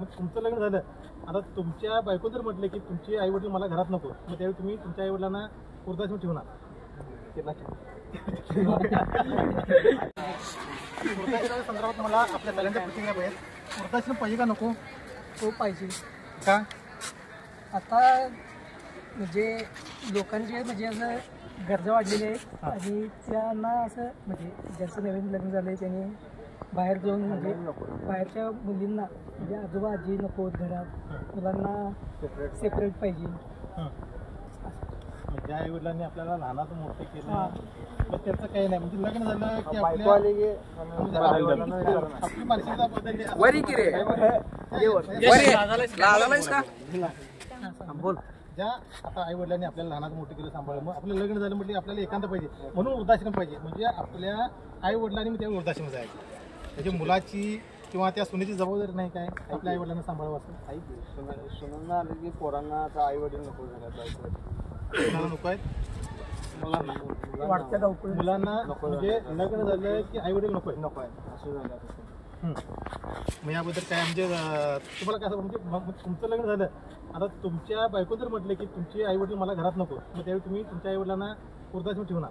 मग तुमचं लग्न झालं, आता तुमच्या बायको जर म्हटले की तुमचे आई वडील मला घरात नको, मग त्यावेळी तुम्ही तुमच्या आई वडिलांना वृद्धाश्रम ठेवणार. वृद्धाश्रमाच्या संदर्भात मला आपल्या सगळ्यांच्या प्रतिक्रिया पाहिजे. वृद्धाश्रम पाहिजे का नको? तो पाहिजे. का? आता म्हणजे लोकांचे म्हणजे असं गरजा वाढलेल्या आहेत आणि त्यांना असं म्हणजे ज्यांचं नवीन लग्न झालं आहे त्यांनी बाहेर जाऊन म्हणजे बाहेरच्या मुलींना म्हणजे आजोबा आजी नको घरात, मुलांना सेपरेट पाहिजे. ज्या आई वडिलांनी आपल्याला लहानाचं मोठं केलं मग त्याचं काही नाही, म्हणजे लग्न झालं की आपली मानसिकता बदलली. बोल. ज्या आता आई वडिलांनी आपल्याला लहानाचं मोठं केलं सांभाळलं, मग आपलं लग्न झालं म्हणजे आपल्याला एकांत पाहिजे, म्हणून वृद्धाश्रम पाहिजे. म्हणजे आपल्या आई वडिलांनी त्या वृद्धाश्रम जायचं, त्याच्या मुलाची किंवा त्या सुनेची जबाबदारी नाही काय आपल्या आई वडिलांना सांभाळावं असं. आई सुनांना आलं की पोरांना आता आई वडील नको झालं, नको आहेत वाढत्या धावपळी मुलांना, म्हणजे लग्न झालं की आई वडील नको आहे असं झालं. मग याबद्दल काय म्हणजे तुम्हाला काय असं, म्हणजे तुमचं लग्न झालं, आता तुमच्या बायको जर म्हटले की तुमचे आई वडील मला घरात नको, मग त्यावेळी तुम्ही तुमच्या आई वडिलांना वृद्धाश्रम ठेवणार.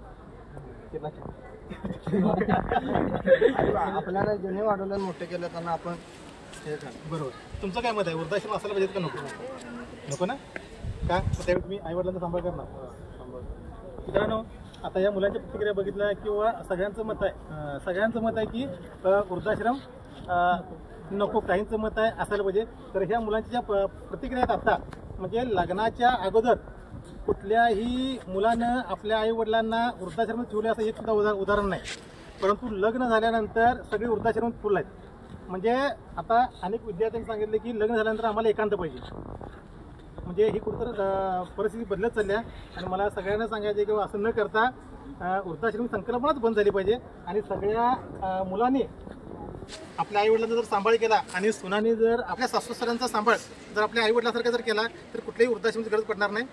आपल्याला ज्याने वाढवलं मोठे केलं त्यांना आपण बरोबर. तुमचं काय मत आहे, वृद्धाश्रम असायला पाहिजे का नको? नको ना? का? त्यावेळी तुम्ही आई वडिलांचा सांभाळ करणार. मित्रांनो, आता या मुलांच्या प्रतिक्रिया बघितल्या किंवा सगळ्यांचं मत आहे की वृद्धाश्रम नको, काहींचं मत आहे असायला पाहिजे. तर ह्या मुलांच्या ज्या प्रतिक्रिया आहेत आता, म्हणजे लग्नाच्या अगोदर कुठल्याही मुलानं आपल्या आई वडिलांना वृद्धाश्रमात ठेवले असं एक सुद्धा उदाहरण नाही, परंतु लग्न झाल्यानंतर सगळे वृद्धाश्रमात फुल आहेत. म्हणजे आता अनेक विद्यार्थ्यांनी सांगितले की लग्न झाल्यानंतर आम्हाला एकांत पाहिजे. म्हणजे ही कुठंतर परिस्थिती बदलत चालली आहे आणि मला सगळ्यांना सांगायचं की असं न करता वृद्धाश्रम संकल्पनाच बंद झाली पाहिजे आणि सगळ्या मुलांनी आपल्या आईवडिलांचा जर सांभाळ केला आणि सुनांनी जर आपल्या सासू सासऱ्यांचा सांभाळ जर आपल्या आईवडिलांसारखा जर केला तर कुठल्याही वृद्धाश्रमाची गरज पडणार नाही.